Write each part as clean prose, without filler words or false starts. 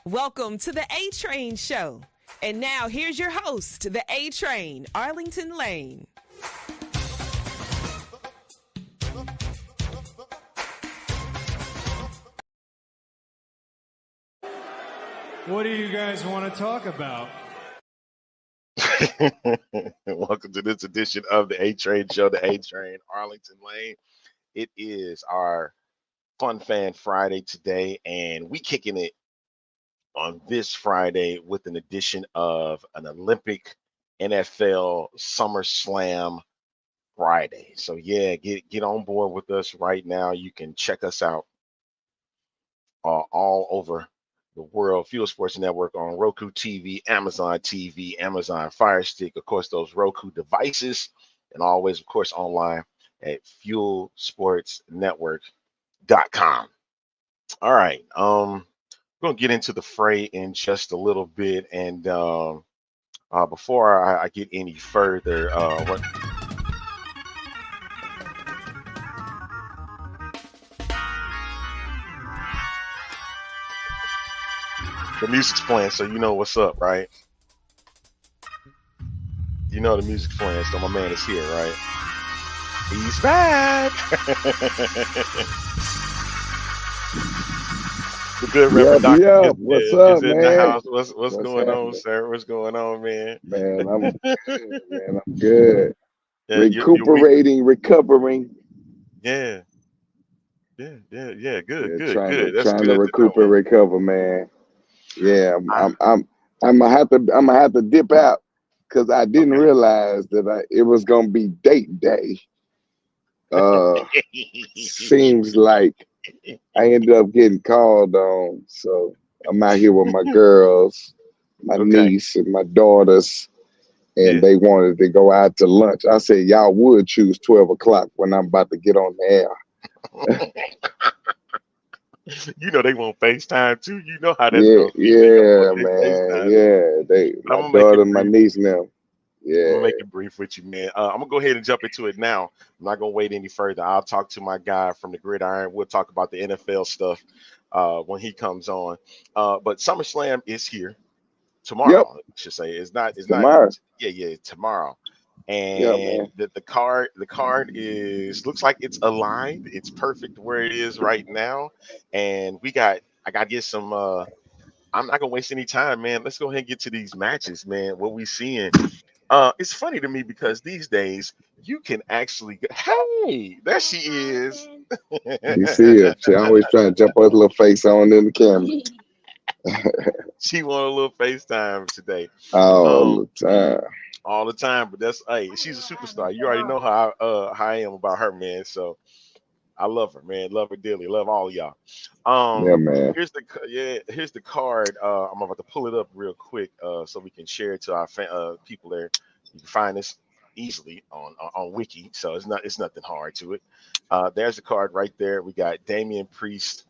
Welcome to the A Train Show. And now here's your host, the A Train, Arlington Lane. What do you guys want to talk about? Welcome to this edition of the A Train Show, the A Train, Arlington Lane. It is our Fun Fan Friday today, and we kicking it on this Friday with an edition of an Olympic NFL SummerSlam Friday. So yeah, get on board with us right now. You can check us out all over the world. Fuel Sports Network on Roku TV, Amazon TV, Amazon Fire Stick, of course, those Roku devices, and always, of course, online at fuelsportsnetwork.com. All right. We're going to get into the fray in just a little bit. And before I get any further, the music's playing, so you know what's up, right? You know the music's playing, so my man is here, right? He's back. The good Reverend Doctor What's up, in man? the house. What's going on, sir? What's going on, man? Man, I'm good. Yeah, Recovering. Yeah. Good. Trying That's to good recoup and recover, man. Yeah, I'm I'm gonna have to dip out because I didn't realize that it was gonna be date day. Seems like I ended up getting called on, so I'm out here with my girls, my niece and my daughters, and they wanted to go out to lunch. I said, y'all would choose 12 o'clock when I'm about to get on the air. You know they want FaceTime too. You know how that's going to be. Man. Yeah, my daughter, my niece now. Yeah. I'm gonna make it brief with you, man. I'm gonna go ahead and jump into it now. I'm not gonna wait any further. I'll talk to my guy from the Gridiron. We'll talk about the NFL stuff when he comes on. But SummerSlam is here tomorrow. I should say it's not tomorrow. Tomorrow. And the card looks like it's aligned. It's perfect where it is right now. And I gotta get some. I'm not gonna waste any time, man. Let's go ahead and get to these matches, man. What we seeing. It's funny to me because these days you can actually hey, there she is. You see her. She always trying to jump her little face on in the camera. She want a little FaceTime today. All the time. But she's a superstar. You already know how I am about her, man. So I love her, man. Love her dearly. Love all of y'all. Yeah, man. Here's the card. I'm about to pull it up real quick so we can share it to our people there. You can find this easily on Wiki, so it's nothing hard to it. There's the card right there. We got Damian Priest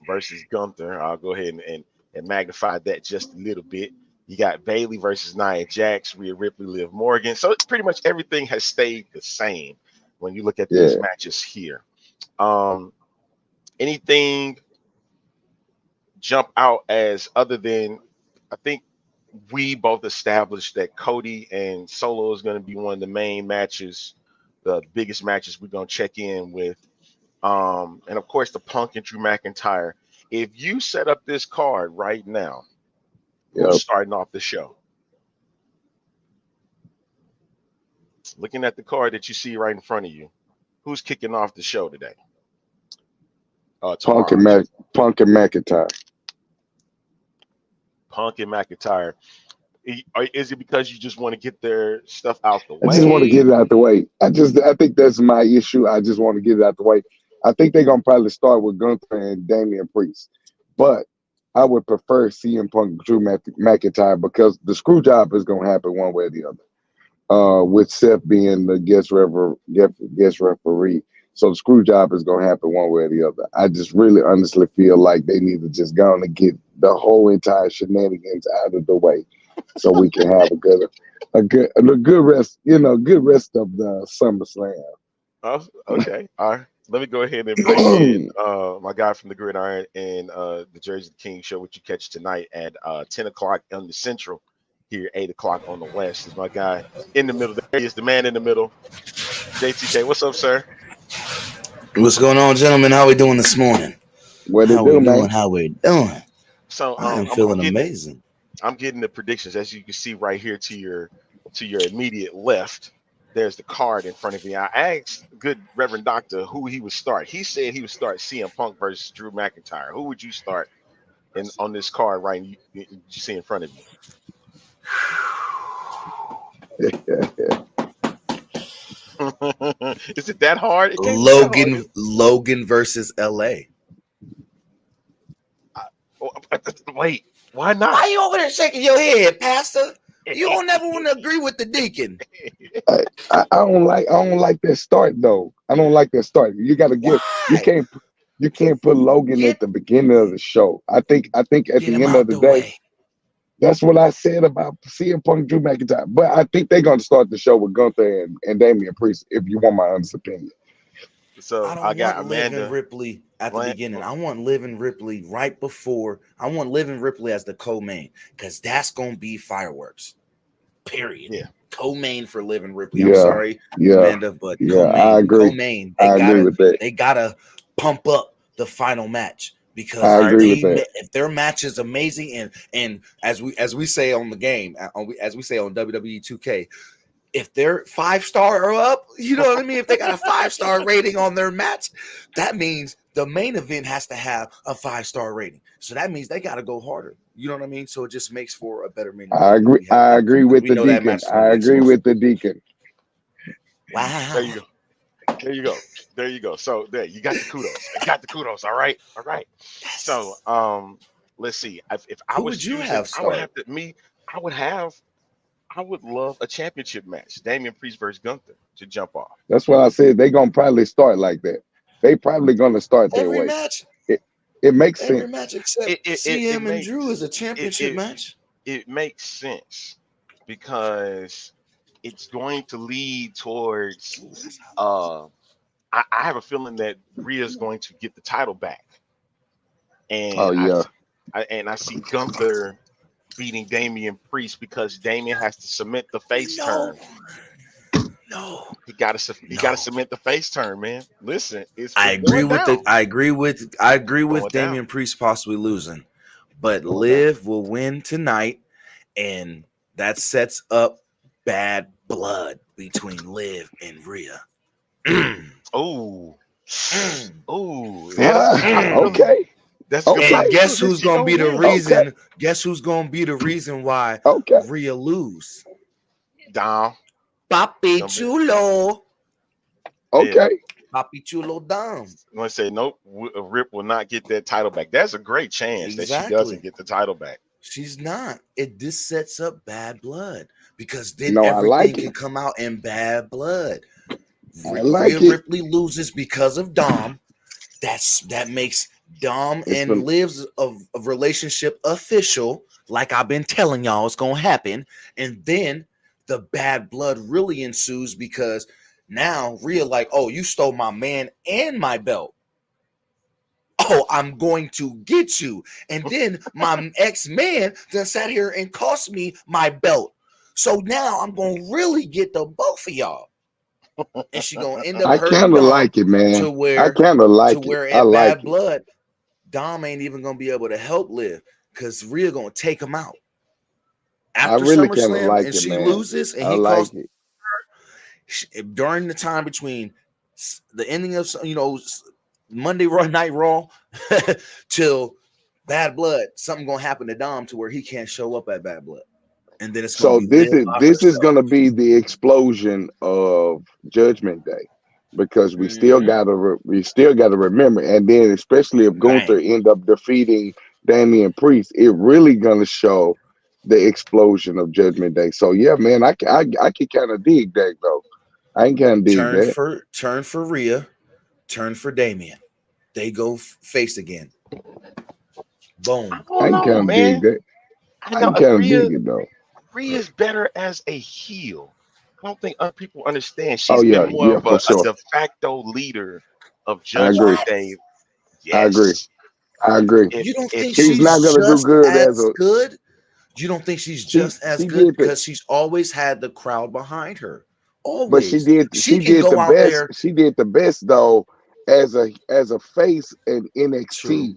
versus Gunther. I'll go ahead and magnify that just a little bit. You got Bayley versus Nia Jax, Rhea Ripley, Liv Morgan. So it's pretty much everything has stayed the same when you look at these matches here. Anything jump out as other than I think we both established that Cody and Solo is going to be one of the main matches, the biggest matches we're going to check in with. And of course the Punk and Drew McIntyre. If you set up this card right now, who's starting off the show? Looking at the card that you see right in front of you, who's kicking off the show today? Punk and McIntyre. Punk and McIntyre. Is it because you just want to get their stuff out the way? I just want to get it out the way. I think that's my issue. I just want to get it out the way. I think they're gonna probably start with Gunther and Damian Priest, but I would prefer CM Punk, Drew McIntyre because the screw job is gonna happen one way or the other. With Seth being the guest referee, so the screw job is gonna happen one way or the other. I just really honestly feel like they need to just go and get the whole entire shenanigans out of the way, so we can have a good rest, good rest of the SummerSlam. Oh, okay. All let me go ahead and bring in my guy from the Gridiron and the Jersey King show, which you catch tonight at 10 o'clock on the Central, here 8 o'clock on the West. Is my guy in the middle. There he is, the man in the middle. JTK, what's up, sir? What's going on, gentlemen? How we doing this morning? What it How do, we doing? man? How we doing? So I am feeling amazing. I'm getting the predictions, as you can see right here to your immediate left. There's the card in front of me. I asked good Reverend Doctor who he would start. He said he would start CM Punk versus Drew McIntyre. Who would you start on this card right you see in front of you? Is it that hard? It can't be that hard. Logan versus LA. Wait, why not? Why you over there shaking your head, Pastor? You don't never want to agree with the deacon. I don't like that start though. I don't like that start. You got to give. You can't put Logan at the beginning of the show. I think at the end of the day, that's what I said about CM Punk, Drew McIntyre. But I think they're going to start the show with Gunther and Damian Priest. If you want my honest opinion. So I got Amanda Liv and Ripley at the beginning. I want Liv and Ripley right before. I want Liv and Ripley as the co-main because that's gonna be fireworks. Period. Yeah. Co-main for Liv and Ripley. I'm sorry, Amanda, but co-main. I agree. Co-main. I agree with that. They gotta pump up the final match because if their match is amazing and as we say on the game, as we say on WWE 2K. If they're 5-star or up, you know what I mean? If they got a 5-star rating on their match, that means the main event has to have a 5-star rating. So that means they got to go harder. You know what I mean? So it just makes for a better main event. I agree with the deacon. I agree with the deacon. Wow. There you go. So there, you got the kudos. All right. So let's see. If I was would you have I would love a championship match. Damian Priest versus Gunther to jump off. That's what I said. They're going to probably start like that. They probably going to start that way. Match. It makes sense. Every match except CM and Drew is a championship match. It makes sense because it's going to lead towards I have a feeling that Rhea's going to get the title back. And I see Gunther beating Damian Priest because Damian has to submit the face turn. No, he got to submit the face turn, man. Listen, I agree with Damian Priest possibly losing, but Liv will win tonight, and that sets up bad blood between Liv and Rhea. Okay. And guess who's gonna be the reason? Guess who's gonna be the reason why Rhea lose? Dom. Papi Chulo. Okay. Papi Chulo Dom. I'm gonna say nope. Rip will not get that title back. There's a great chance that she doesn't get the title back. She's not. This sets up bad blood because then everything can come out in bad blood. Rhea Ripley loses because of Dom. That makes Dom and Liv's of relationship official, like I've been telling y'all it's gonna happen, and then the bad blood really ensues because now Rhea like, oh, you stole my man and my belt. Oh, I'm going to get you. And then my ex-man then sat here and cost me my belt. So now I'm gonna really get the both of y'all. And she gonna end up. I kind of like it, man. I kind of like it. Where in bad blood, Dom ain't even gonna be able to help Liv because Rhea gonna take him out. After SummerSlam, and she loses, and he calls her during the time between the ending of Monday Night Raw till Bad Blood, something gonna happen to Dom to where he can't show up at Bad Blood. And then it's this is going to be the explosion of Judgment Day because we still got to remember, and then especially if Gunther end up defeating Damian Priest, it really going to show the explosion of Judgment Day. So yeah, man, I can kind of dig that though. I can kind of dig that. Turn for Rhea, turn for Damian. They go face again. Boom. I can kind of dig that. I can kind of dig it though. Rhea's better as a heel. I don't think other people understand. She's been more of a de facto leader of I agree. Judgment Day. I agree. Yes. I agree. You don't think He's she's not gonna do just good as as a. good? You don't think she's just as She good did the, because she's always had the crowd behind her. but she Always. did She she can did the go out best. there. She did the best though as a face in True. NXT.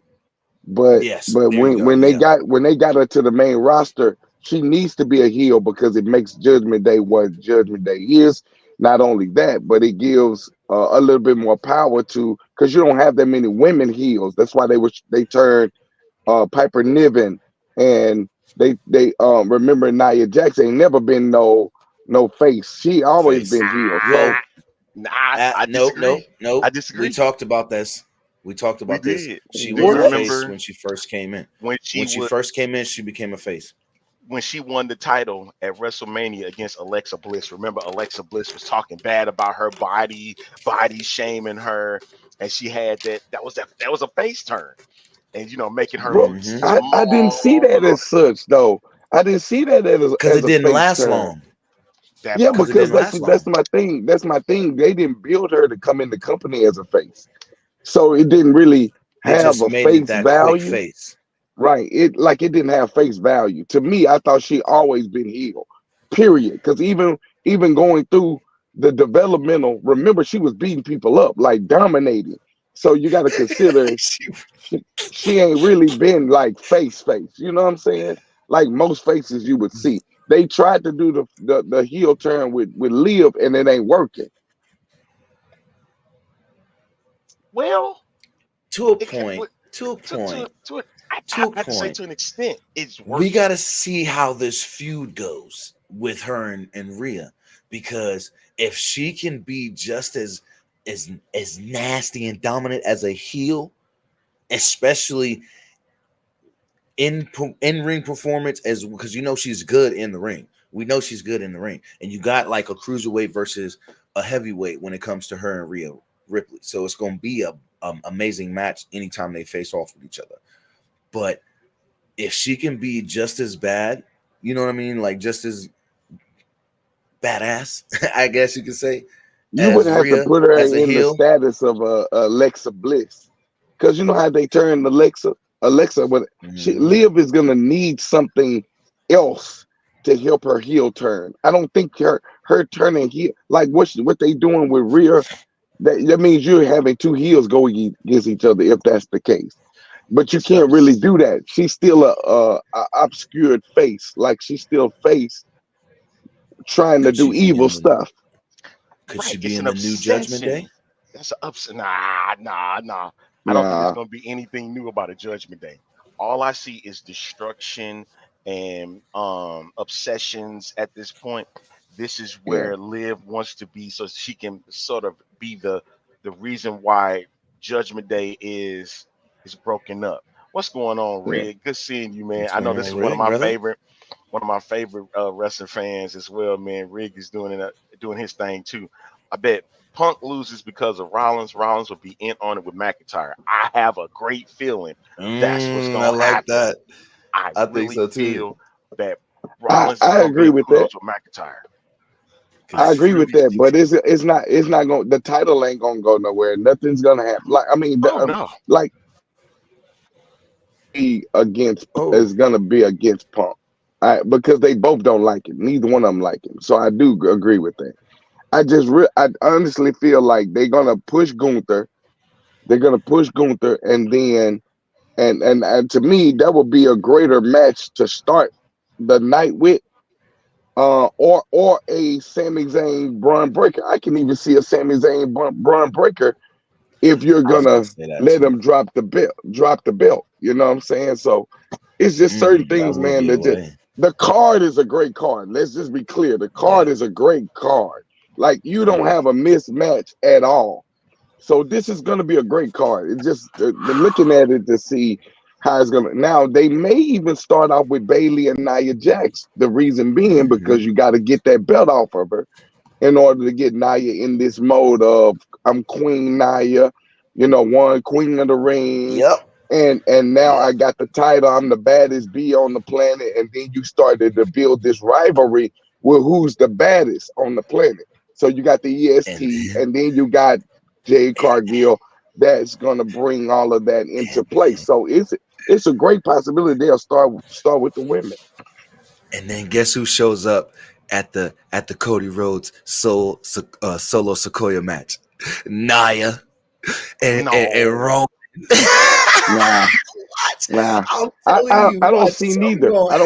But Yes. but There you go. when Yeah. they got her to the main roster, she needs to be a heel because it makes Judgment Day what Judgment Day is. Not only that, but it gives a little bit more power to because you don't have that many women heels. That's why they turned Piper Niven and they remember Nia Jax ain't never been no face. She always Face. been heel. So Well, I nope, disagree. nope, nope. I We disagree. talked about this. We talked We about this. did. She Do was you a what? face remember when she first came in. when When she first came in, she became a face. she won the title at WrestleMania against Alexa Bliss? Remember, Alexa Bliss was talking bad about her body shaming her, and she had that was a face turn, and making her Bro, look Mm-hmm. I didn't see small. that as such though. I didn't see that Because as it a didn't face last turn. long. That Yeah, Because part. it because didn't last that's long. my thing. That's my thing. They didn't build her to come in the company as a face, so it didn't really They have just a made it face that quick value. face. Right? It didn't have face value to me. I thought she always been heel. Period. Because even going through the developmental, remember she was beating people up, like dominating. So you got to consider She- she, she ain't really been like face. You know what I'm saying? Like most faces you would see. They tried to do the heel turn with Liv and it ain't working. Well, to a it can, point. To a point. I To a have to say point. to an extent, it's We working. got to see how this feud goes with her and Rhea, because if she can be just as nasty and dominant as a heel, especially in ring performance, as because she's good in the ring. We know she's good in the ring, and you got like a cruiserweight versus a heavyweight when it comes to her and Rhea Ripley. So it's going to be a amazing match anytime they face off with each other. But if she can be just as bad, you know what I mean, like just as badass, I guess you could say, You would as have to Rhea put her as a in the heel. status of Alexa Bliss, because you know how they turned Alexa, but Mhm. Liv is gonna need something else to help her heel turn. I don't think her turning heel like what they doing with Rhea. That means you're having two heels go against each other if that's the case. But you It's can't really ups. do that. She's still a obscured face, like she's still face trying to Could do she be evil in the stuff. could she Right. be It's in an the new Judgment Day? obsession. That's an ups. Nah. I don't think there's Nah, going to be anything new about a Judgment Day. All I see is destruction and obsessions at this point. This is yeah. where Liv wants to be, so she can sort of be the reason why Judgment Day is broken up. What's going on, Yeah. Red? Good seeing you, man. What's I know going this on, is Rig, brother? one of my favorite wrestling fans as well, man. Rig is doing his thing too. I bet Punk loses because of Rollins. Rollins will be in on it with McIntyre. I have a great feeling that's what's I gonna like happen. that. I I think really so too. feel that Rollins is I gonna be agree in with that. cahoots with McIntyre. I I Cause agree with really that, think but so. it's not going. The title ain't gonna go nowhere. Nothing's gonna happen. Like I mean, Oh no. like be against oh, is gonna be against Punk, because they both don't like it. Neither one of them like him. So I do agree with that. I honestly feel like they're gonna push Gunther. They're gonna push Gunther, and then and to me that would be a greater match to start the night with. Or a Sami Zayn Braun Breaker. I can even see a Sami Zayn Braun Breaker if you're I was about gonna to say that let too. him drop the belt. You know what I'm saying? So it's just certain That things, would man. be a That just way. the card is a great card. Let's just be clear. The card Yeah, is a great card. Like you don't yeah. have a mismatch at all. So this is going to be a great card. It's just looking at it to see how it's going to. Now they may even start off with Bailey and Nia Jax. The reason being Hmm. because you got to get that belt off of her in order to get Nia in this mode of I'm Queen Nia, one Queen of the Ring, Yep, and now I yep. got the title. I'm the baddest bee on the planet, and then you started to build this rivalry with who's the baddest on the planet. So you got the And EST, then and then you got Jade Cargill. that's gonna bring all of that into play. So it's a great possibility they'll start with the women. And then guess who shows up at the Cody Rhodes solo Sequoia match? Nia and Roman. Nah. I'm telling you, I don't see neither. I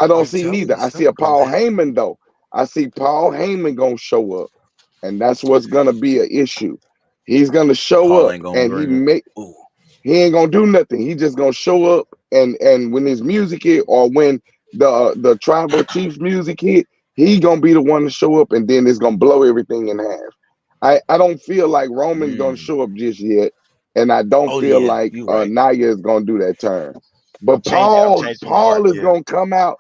don't see neither. I see a Paul Heyman though. I see Paul Heyman gonna show up, and that's what's gonna be an issue. He's gonna show up, and he ain't gonna do nothing. He just gonna show up, and when his music hit, or when the Tribal Chiefs music hit, he gonna be the one to show up, and then it's gonna blow everything in half. I don't feel like Roman's gonna show up just yet, and I don't feel like Nia is gonna do that turn. But Paul is gonna come out.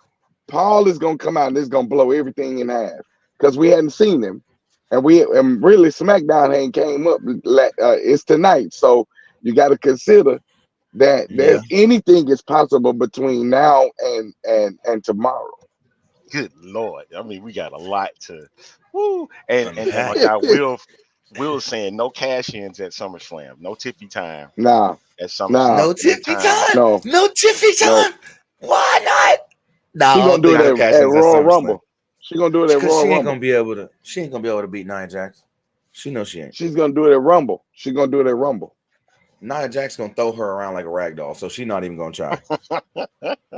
Paul is gonna come out, and it's gonna blow everything in half because we hadn't seen him, and really SmackDown ain't came up. It's tonight, so you got to consider that there's anything is possible between now and tomorrow. Good Lord. I mean, we got a lot to and like I Will saying no cash-ins at SummerSlam. No Tiffy time. Nah. At SummerSlam. No Tiffy time. No Tiffy time. No. Why not? Nah, she gonna do it at Royal Rumble. She gonna do it at Royal Rumble. She ain't gonna be able to beat Nia Jax. She knows she ain't. She's gonna do it at Rumble. She's gonna do it at Rumble. Nia Jax gonna throw her around like a rag doll, so she's not even gonna try.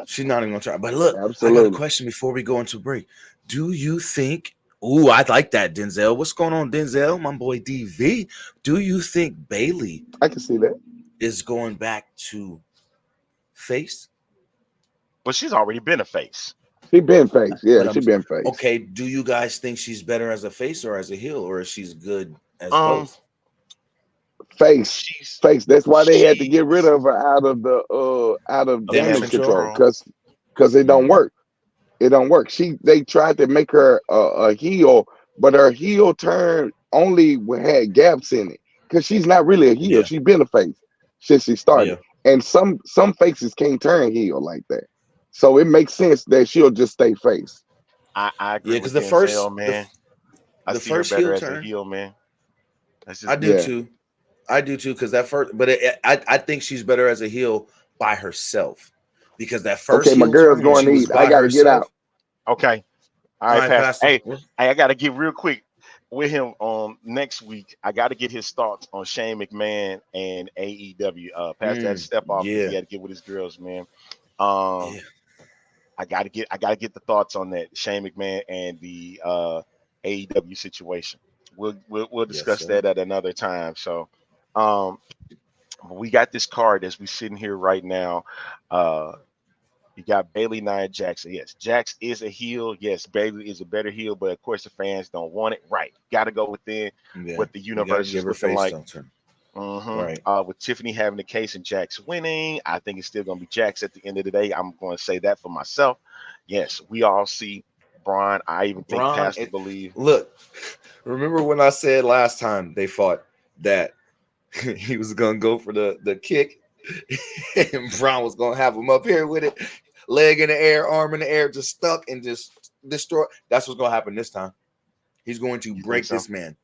She's not even gonna try. But look, absolutely. I got a question before we go into break. Do you think? Ooh, I like that, Denzel. What's going on, Denzel? My boy DV. Do you think Bayley? I can see that. Is going back to face? But she's already been a face. She been face. Yeah, she been face. Okay. Do you guys think she's better as a face or as a heel, or is she's good as both? Face. That's why they had to get rid of her out of Damage Control because it don't work. It don't work. They tried to make her a heel, but her heel turn only had gaps in it because she's not really a heel. Yeah. She's been a face since she started, and some faces can't turn heel like that. So it makes sense that she'll just stay face. I agree. Yeah, because the first man, I see her better as a heel, man. I do too. I do too, because that first, but I think she's better as a heel by herself. Because that first, okay, my girl's going to eat. I gotta get out. Okay, all right, Pastor. Hey, I gotta get real quick with him on next week. I gotta get his thoughts on Shane McMahon and AEW. Pastor had to step off. Yeah, he had to get with his girls, man. I gotta get the thoughts on that Shane McMahon and the AEW situation. We'll discuss that at another time. So. We got this card as we sitting here right now. You got Bayley, Nia Jax. Yes, Jax is a heel. Yes, Bayley is a better heel, but of course the fans don't want it. Right, got to go within what the universe is looking like. Right. With Tiffany having the case and Jax winning, I think it's still going to be Jax at the end of the day. I'm going to say that for myself. Yes, we all see Braun. I even think Pastor believe. Look, remember when I said last time they fought that he was gonna go for the kick, and Braun was gonna have him up here with it, leg in the air, arm in the air, just stuck and just destroy. That's what's gonna happen this time. He's going to break this man.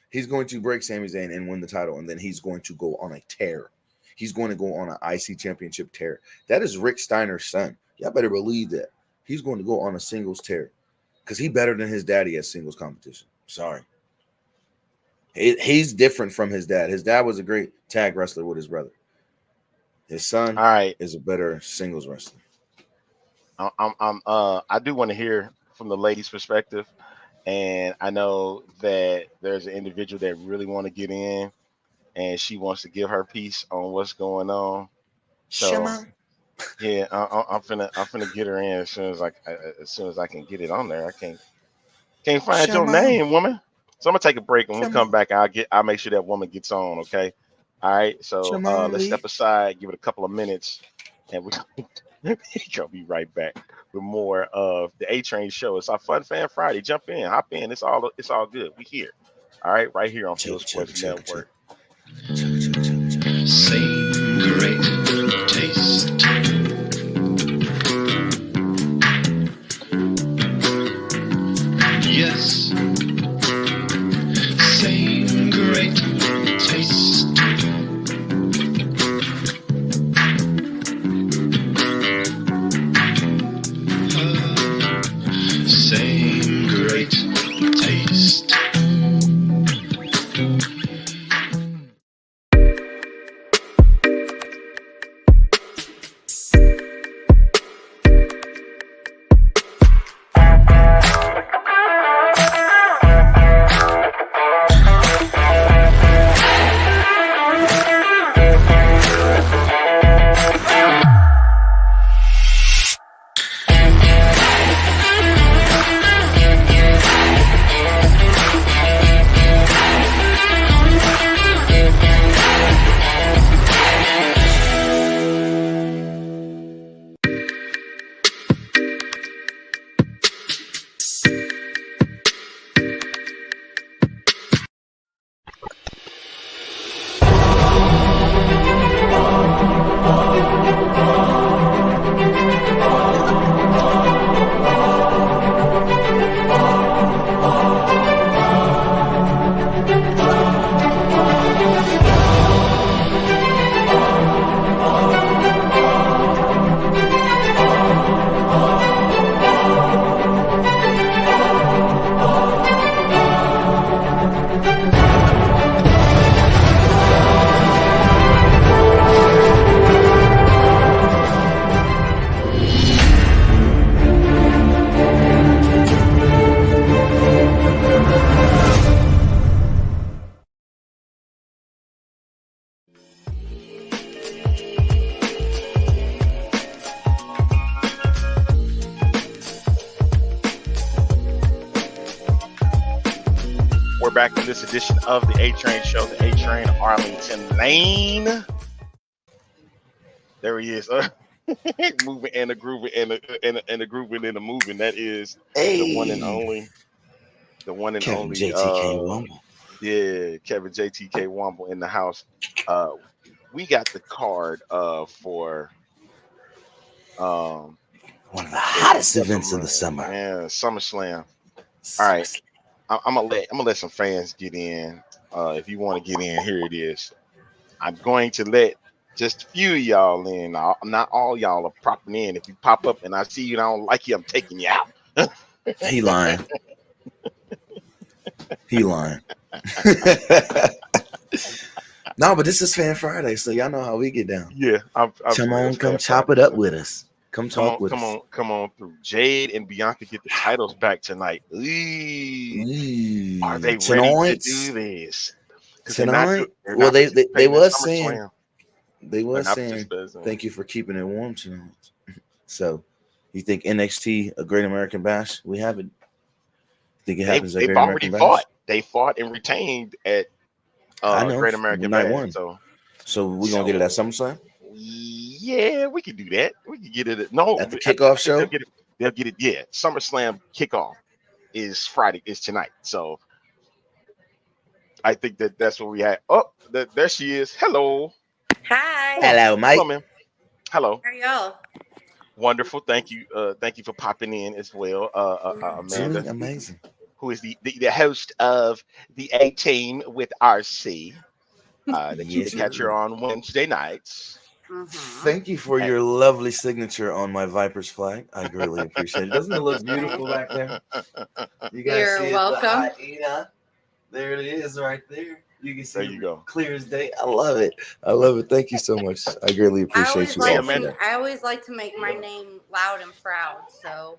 He's going to break Sami Zayn and win the title, and then he's going to go on a tear. He's going to go on an IC championship tear. That is Rick Steiner's son. Y'all better believe that. He's going to go on a singles tear because he's better than his daddy at singles competition. Sorry. He's different from his dad. His dad was a great tag wrestler with his brother. His son is a better singles wrestler. I do want to hear from the ladies' perspective, and I know that there's an individual that really want to get in, and she wants to give her piece on what's going on. So, yeah, I'm finna get her in as soon as I can get it on there. I can't find your name, woman. So I'm gonna take a break, and when we come back, I'll make sure that woman gets on. Okay, all right. So let's step aside, give it a couple of minutes, and we're gonna be right back with more of the A Train Show. It's our Fun Fan Friday. Jump in, hop in. It's all good. We here. All right, right here on Field Sports Network. Same great taste. Yes. Same great taste. back on this edition of the A Train Show, the A Train Arlington Lane. There he is, moving and the grooving and the grooving and the moving. That is the one and only, Kevin JTK Wumble. Yeah, Kevin JTK Wumble in the house. We got the card for one of the hottest events of the summer. Yeah, SummerSlam. All right, I'm gonna let some fans get in. If you want to get in, here it is. I'm going to let just a few of y'all in. Not all y'all are popping in. If you pop up and I see you and I don't like you, I'm taking you out. He lying. He lying. No, but this is Fan Friday, so y'all know how we get down. Yeah, come chop it up with us. Come talk with us. Come on through. Jade and Bianca get the titles back tonight. Are they ready to do this? Tonight? Well, they was saying thank you for keeping it warm tonight. So, you think NXT a Great American Bash? We haven't. Think it happens at Great American Bash? They fought and retained at Great American Bash. So we're gonna get it at SummerSlam. Yeah, we can do that. We can get it at the kickoff show. They'll get it. Yeah, SummerSlam kickoff is Friday. Is tonight. So I think that's what we had. Oh, there she is. Hello. Hi. Hello, Mike. Hello, man. Hello. How are y'all? Wonderful. Thank you. Thank you for popping in as well, Amanda. Really amazing. Who is the host of the A Team with RC? That you can catch her on Wednesday nights. Thank you for your lovely signature on my Viper's flag. I greatly appreciate it. Doesn't it look beautiful back there? You guys You're see welcome. There it is right there. You can see there you go. Clear as day. I love it. Thank you so much. I greatly appreciate you. I always like to make my name loud and proud. So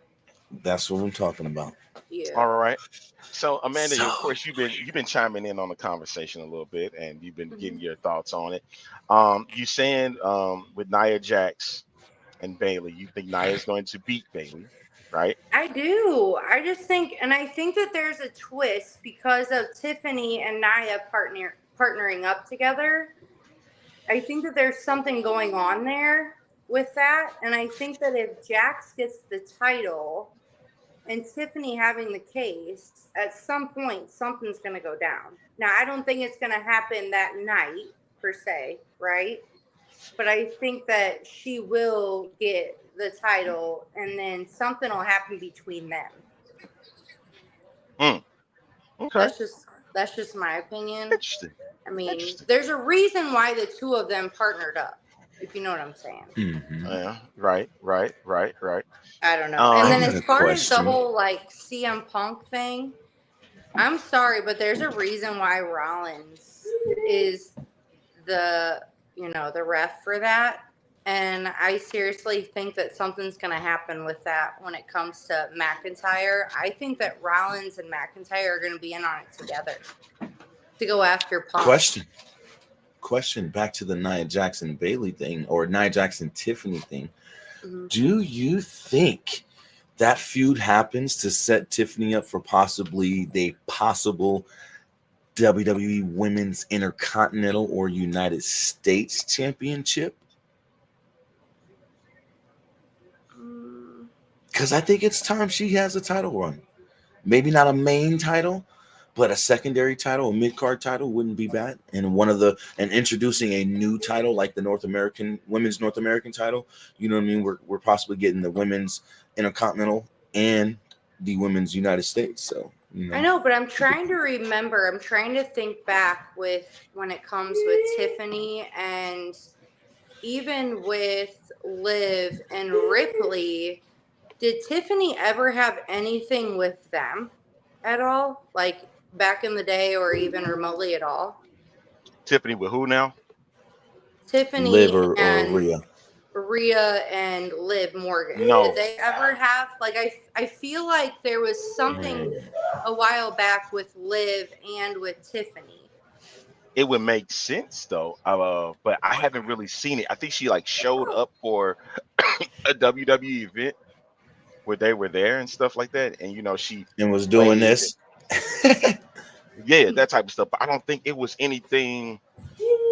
that's what I'm talking about. Yeah. All right. So Amanda, of course, you've been chiming in on the conversation a little bit, and you've been getting your thoughts on it. You saying with Nia Jax and Bayley, you think Nia's going to beat Bayley, right? I do. I think that there's a twist because of Tiffany and Nia partnering up together. I think that there's something going on there with that, and I think that if Jax gets the title and Tiffany having the case, at some point, something's going to go down. Now, I don't think it's going to happen that night, per se, right? But I think that she will get the title, and then something will happen between them. Okay. That's just my opinion. Interesting. I mean, there's a reason why the two of them partnered up, if you know what I'm saying. Mm-hmm. Yeah, right. I don't know. And then as far as the whole like CM Punk thing, I'm sorry, but there's a reason why Rollins is the ref for that. And I seriously think that something's going to happen with that when it comes to McIntyre. I think that Rollins and McIntyre are going to be in on it together to go after Punk. Question back to the Nia Jackson Bayley thing or Nia Jackson Tiffany thing. Mm-hmm. Do you think that feud happens to set Tiffany up for the possible WWE Women's Intercontinental or United States Championship? Because I think it's time she has a title run. Maybe not a main title, but a secondary title, a mid-card title wouldn't be bad. And introducing a new title like the Women's North American title. You know what I mean? We're possibly getting the Women's Intercontinental and the Women's United States. So I know, but I'm trying to remember. I'm trying to think back when it comes with Tiffany and even with Liv and Ripley. Did Tiffany ever have anything with them at all? Like back in the day or even remotely at all? Tiffany with who now? Tiffany Liv or Rhea. Rhea and Liv Morgan. No. Did they ever have I feel like there was something a while back with Liv and with Tiffany. It would make sense though, but I haven't really seen it. I think she showed up for a WWE event where they were there and stuff like that, and she was doing this. Yeah, that type of stuff. But I don't think it was anything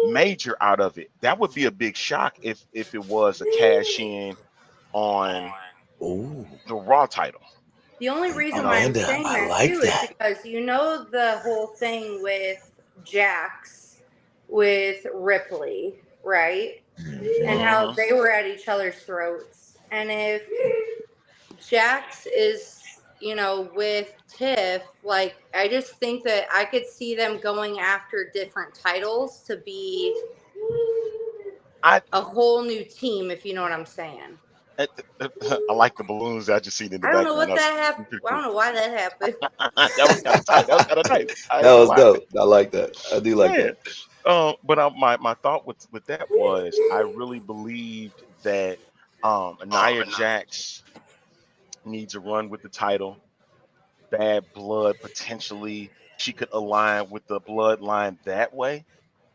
major out of it. That would be a big shock if it was a cash in on Oh, the Raw title. The only reason why I'm Amanda, saying I that like too is that. because you know the whole thing with Jax with Ripley, right? And how Uh-huh. they were at each other's throats. And if Jax is, with Tiff, like I just think that I could see them going after different titles to be I a whole new team, if you know what I'm saying. I I like the balloons I just seen in the I don't know background. what That's that happened. pretty I don't cool. know why that happened. That was kind of tight. That was kind of nice. I That ain't gonna was lie. dope. I like that. I do like Yeah. that. But my thought with that was I really believed that Nia Jax needs a run with the title. Bad Blood potentially she could align with the bloodline that way,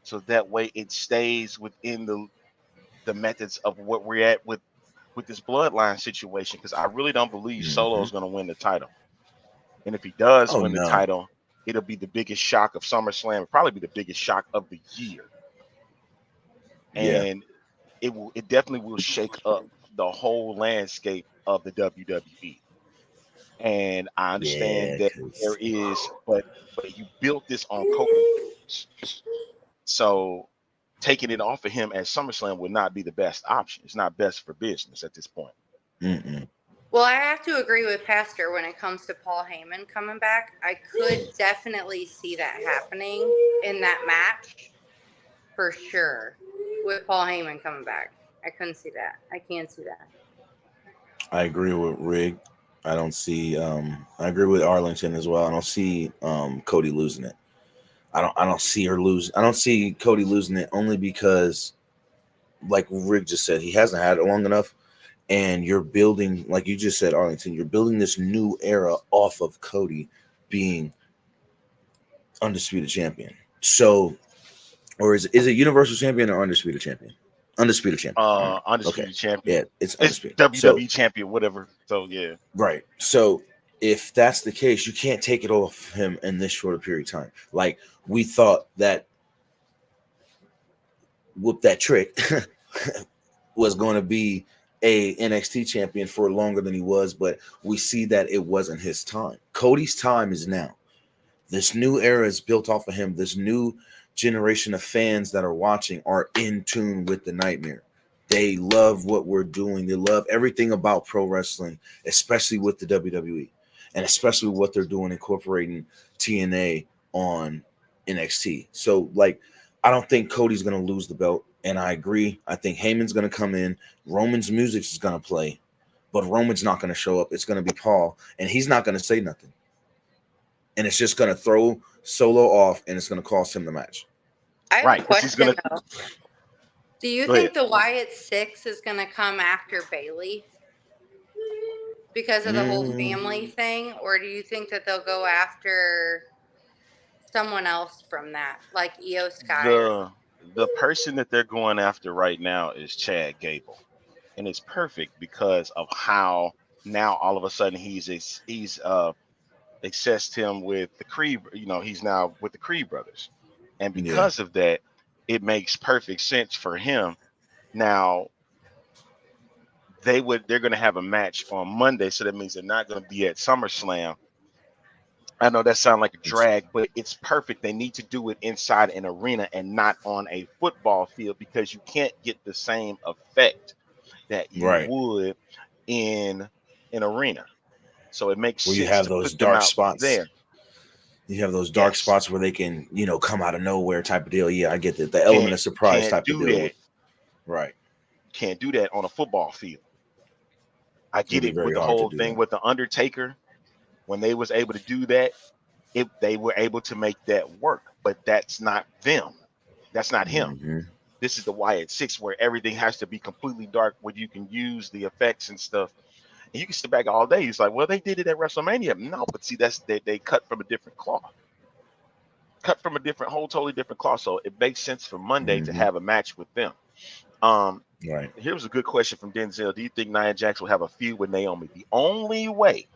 so that way it stays within the methods of what we're at with this bloodline situation. Because I really don't believe Solo Hmm. is going to win the title, and if he does Oh win the no. title, it'll be the biggest shock of SummerSlam. It'll probably be the biggest shock of the year, Yeah. and it definitely will shake up the whole landscape of the WWE. And I understand Yeah, that there cause is, but you built this on Cody Rhodes, so taking it off of him at SummerSlam would not be the best option. It's not best for business at this point. mm-mm. Well, I have to agree with Pastor when it comes to Paul Heyman coming back. I could definitely see that happening in that match for sure with Paul Heyman coming back. I couldn't see that. I can't see that. I agree with Rig. I don't see. I agree with Arlington as well. I don't see Cody losing it. I don't see her lose. I don't see Cody losing it only because, like Rig just said, he hasn't had it long enough. And you're building, like you just said, Arlington. You're building this new era off of Cody being undisputed champion. So, or is it Universal Champion or Undisputed Champion? Undisputed Champion. All right. Okay. Undisputed champion. Yeah, it's It's undisputed. So WWE champion, whatever. So yeah, right. So if that's the case, you can't take it off him in this short a period of time. Like we thought that Whoop That Trick was going to be a NXT champion for longer than he was, but we see that it wasn't his time. Cody's time is now. This new era is built off of him. This new generation of fans that are watching are in tune with the Nightmare. They love what we're doing. They love everything about pro wrestling, especially with the WWE, and especially what they're doing incorporating TNA on NXT. So, like, I don't think Cody's going to lose the belt, and I agree. I think Heyman's going to come in. Roman's music is going to play, but Roman's not going to show up. It's going to be Paul, and he's not going to say nothing. And it's just going to throw Solo off, and it's going to cost him the match. I have a right. Because he's question gonna though. Do you go ahead. think the Wyatt Six is going to come after Bailey because of the whole family Mm, thing, or do you think that they'll go after someone else from that, like Io Sky or? The person that they're going after right now is Chad Gable, and it's perfect because of how now all of a sudden he's accessed him with the Creed. He's now with the Creed brothers, and yeah, because of that, it makes perfect sense for him. Now they're going to have a match on Monday, so that means they're not going to be at SummerSlam. I know that sounds like a it's drag, but it's perfect. They need to do it inside an arena and not on a football field because you can't get the same effect that you right. would in an arena. So it makes Where you sense have to those put them dark out spots. there. You have those dark Yes, spots where they can, come out of nowhere type of deal. Yeah, I get that. The element can't of surprise can't type of do deal that. with right. Can't do that on a football field. I It'll get be it with very the hard to whole do thing that. with the Undertaker when they was able to do that. They were able to make that work, but that's not them. That's not him. Hmm. This is the Wyatt Six where everything has to be completely dark, where you can use the effects and stuff. And you can sit back all day. It's like, well, they did it at WrestleMania. No, but see, that's they cut from a different cloth, cut from a different, whole totally different cloth. So it makes sense for Monday to Hmm. have a match with them. Um, Right. Here's a good question from Denzel. Do you think Nia Jax will have a feud with Naomi? The only way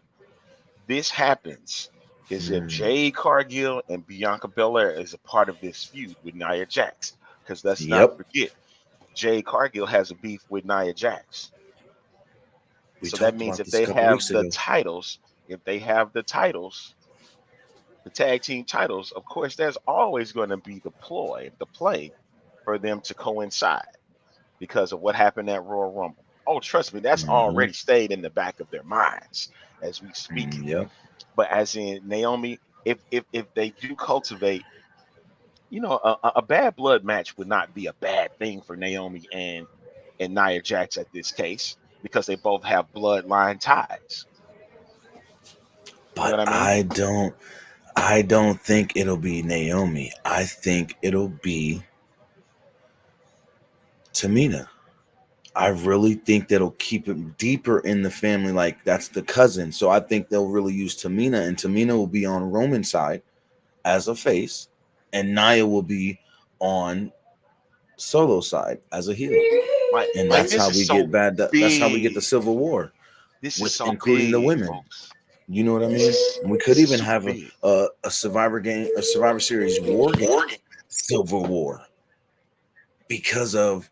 this happens is if Jade Cargill and Bianca Belair is a part of this feud with Nia Jax. Because let's not forget, Jade Cargill has a beef with Nia Jax. So that means if they have the titles, the tag team titles, of course, there's always going to be the play for them to coincide because of what happened at Royal Rumble. Oh, trust me, that's already stayed in the back of their minds as we speak. But as in Naomi, if they do cultivate, a bad blood match would not be a bad thing for Naomi and Nia Jax at this case because they both have bloodline ties. But you know what I mean? I don't think it'll be Naomi. I think it'll be Tamina. I really think that'll keep it deeper in the family. Like that's the cousin. So I think they'll really use Tamina, and Tamina will be on Roman's side as a face, and Nia will be on Solo's side as a heel. And that's how we get bad. That's how we get the Civil War. This is so including big, the women. folks. You know what I mean? We could even have a Survivor Series war game, Civil War, because of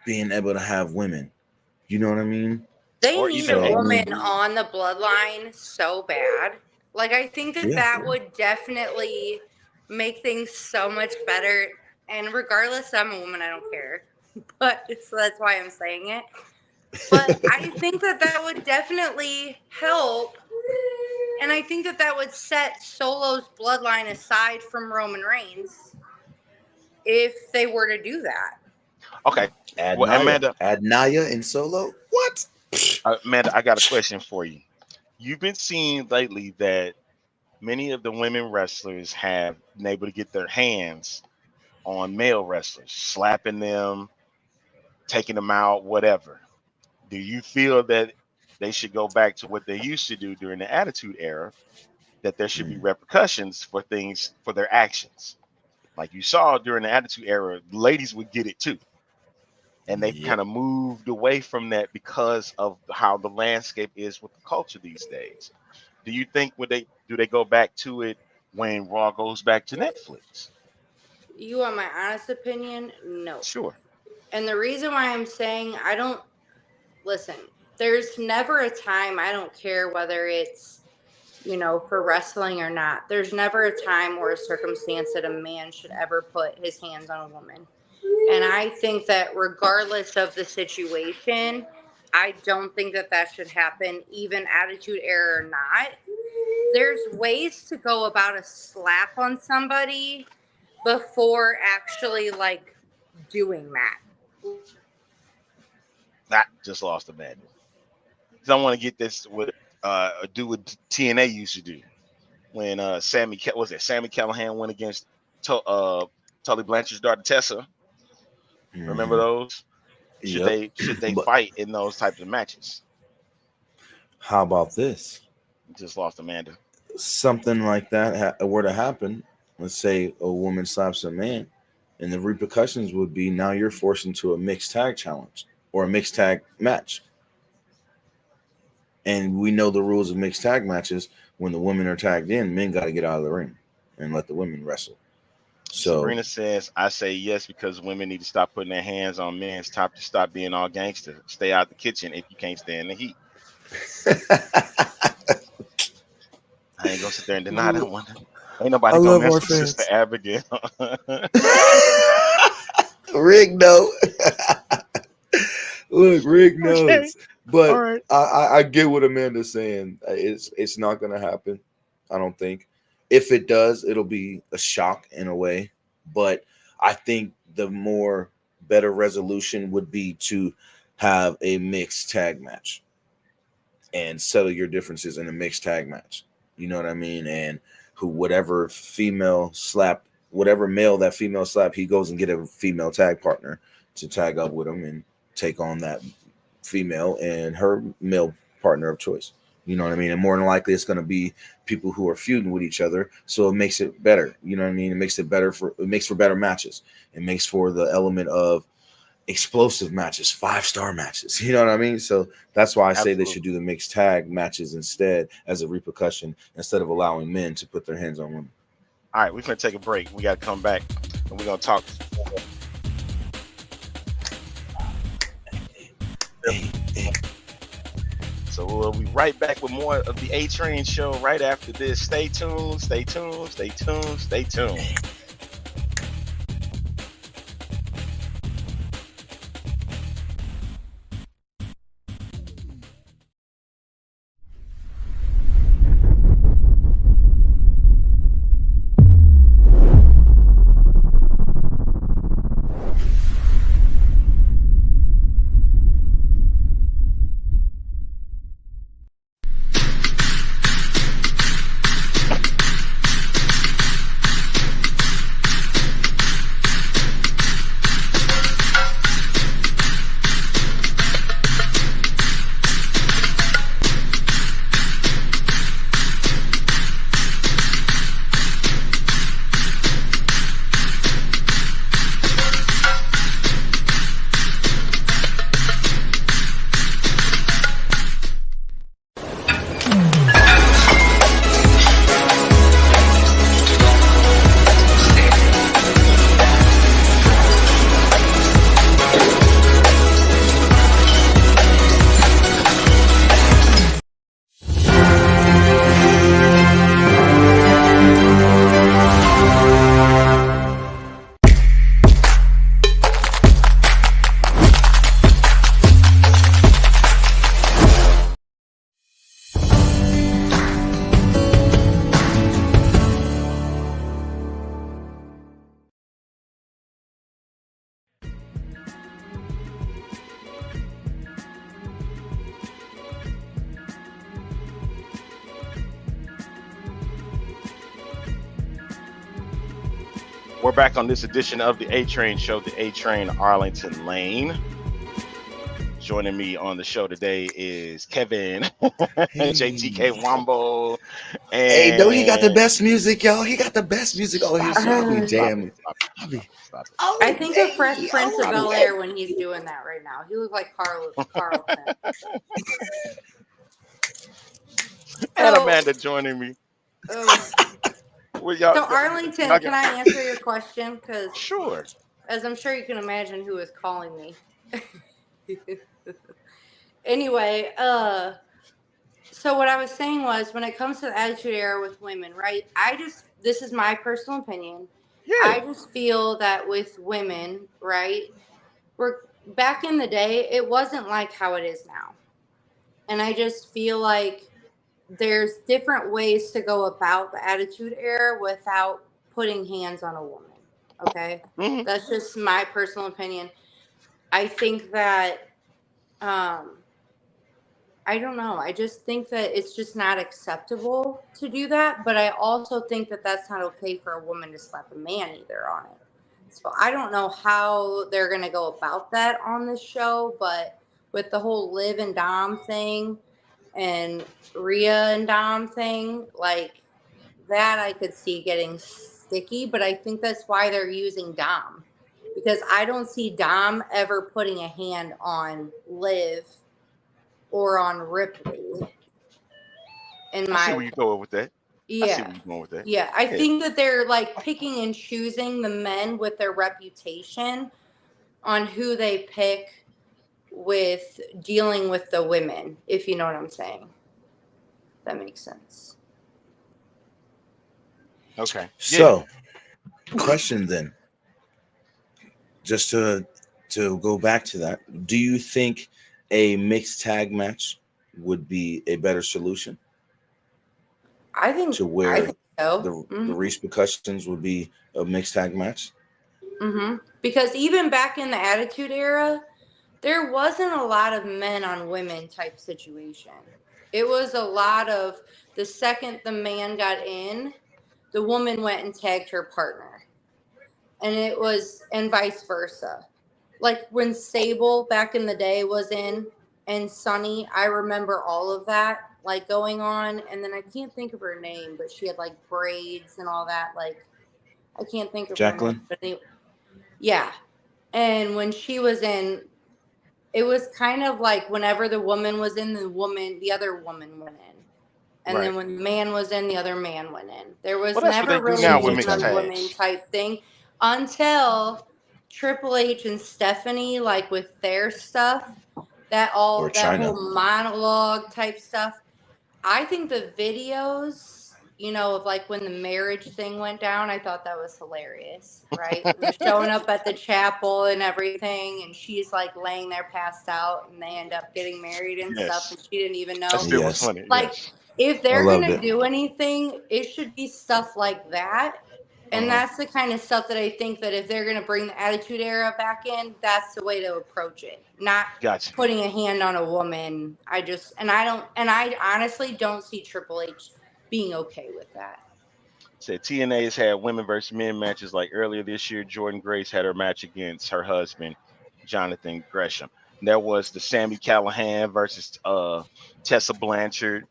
being able to have women. You know what I mean? They need a woman on the bloodline so bad. Like, I think that would definitely make things so much better. And regardless, I'm a woman, I don't care. But so that's why I'm saying it. But I think that would definitely help. And I think that would set Solo's bloodline aside from Roman Reigns if they were to do that. Okay. Amanda. Add Nia and Solo? What? Amanda, I got a question for you. You've been seeing lately that many of the women wrestlers have been able to get their hands on male wrestlers, slapping them, taking them out, whatever. Do you feel that they should go back to what they used to do during the Attitude Era, that there should be repercussions for things, for their actions? Like you saw during the Attitude Era, ladies would get it too. And they've kind of moved away from that because of how the landscape is with the culture these days. Do you think do they go back to it when Raw goes back to Netflix? You want my honest opinion? No. Sure. And the reason why I'm saying listen, there's never a time, I don't care whether it's, for wrestling or not. There's never a time or a circumstance that a man should ever put his hands on a woman. And I think that regardless of the situation, I don't think that should happen, even Attitude Era or not. There's ways to go about a slap on somebody before actually, doing that. That just lost a man. I want to get this do what TNA used to do when Sammy Callahan went against Tully Blanchard's daughter Tessa. Remember those? Should they fight in those types of matches? How about this? Just lost Amanda. Something like that were to happen. Let's say a woman slaps a man, and the repercussions would be now you're forced into a mixed tag challenge or a mixed tag match. And we know the rules of mixed tag matches. When the women are tagged in, men got to get out of the ring and let the women wrestle. So Sabrina says, I say yes because women need to stop putting their hands on men's top to stop being all gangster. Stay out the kitchen if you can't stand the heat. I ain't gonna sit there and deny that one. Ain't nobody gonna mess with Sister Abigail. Rick knows. Look, Rick knows. Okay. But right. I get what Amanda's saying. It's not gonna happen. I don't think. If it does, it'll be a shock in a way. But I think the better resolution would be to have a mixed tag match and settle your differences in a mixed tag match. You know what I mean? And whatever male that female slap, he goes and get a female tag partner to tag up with him and take on that female and her male partner of choice. You know what I mean? And more than likely, it's going to be people who are feuding with each other. So it makes it better. You know what I mean? It makes for better matches. It makes for the element of explosive matches, 5-star matches. You know what I mean? So that's why I say they should do the mixed tag matches instead as a repercussion instead of allowing men to put their hands on women. All right, we're going to take a break. We got to come back and we're going to talk. So we'll be right back with more of the A Train Show right after this. Stay tuned, stay tuned, stay tuned, stay tuned. We're back on this edition of the A Train Show, the A Train Arlington Lane. Joining me on the show today is Kevin, JTK Wombo. And hey, no, he got the best music, y'all. He got the best music. Oh, he's so jamming. I think of Fresh Prince of Bel-Air when he's doing that right now. He looks like Carlton. And Amanda joining me. So Arlington, can I answer your question? Because sure. As I'm sure you can imagine who is calling me. Anyway, so what I was saying was when it comes to the Attitude Era with women, right? This is my personal opinion. Yeah. I just feel that with women, right? Back in the day, it wasn't like how it is now. And I just feel like there's different ways to go about the Attitude Era without putting hands on a woman. Okay? Mm-hmm. That's just my personal opinion. I think that, I don't know. I just think that it's just not acceptable to do that. But I also think that that's not okay for a woman to slap a man either on it. So I don't know how they're going to go about that on this show. But with the whole Liv and Dom thing, and Rhea and Dom thing, like that I could see getting sticky, but I think that's why they're using Dom, because I don't see Dom ever putting a hand on Liv or on Ripley. I see where you're going with that. Yeah. I see where you're going with that. Yeah, I think that they're like picking and choosing the men with their reputation on who they pick with dealing with the women, if you know what I'm saying. That makes sense. Okay. So, question then. Just to go back to that, do you think a mixed tag match would be a better solution? I think to where so. the repercussions would be a mixed tag match. Mm-hmm. Because even back in the Attitude Era, there wasn't a lot of men on women type situation. It was a lot of the second the man got in, the woman went and tagged her partner. And it was, and vice versa. Like when Sable back in the day was in and Sunny, I remember all of that like going on. And then I can't think of her name, but she had like braids and all that. Like, I can't think of Jacqueline. her name. But anyway, yeah. And when she was in, it was kind of like whenever the woman was in, the other woman went in. And Right. then when the man was in, the other man went in. There was Well, that's what never they do really now Seems with like women mixed on something. women tags. type thing until Triple H and Stephanie, like with their stuff, that Or whole China. monologue type stuff. I think the videos, of like when the marriage thing went down, I thought that was hilarious, right? They're showing up at the chapel and everything, and she's like laying there passed out, and they end up getting married and stuff, Yes, and she didn't even that know. still was Yes, funny. Like, Yes. if I they're loved gonna it. do anything, it should be stuff like that. And Uh-huh. that's the kind of stuff that I think that if they're gonna bring the Attitude Era back in, that's the way to approach it. Not Gotcha. putting a hand on a woman. I honestly don't see Triple H being okay with that. Said TNA has had women versus men matches like earlier this year. Jordan Grace had her match against her husband, Jonathan Gresham. There was the Sami Callihan versus Tessa Blanchard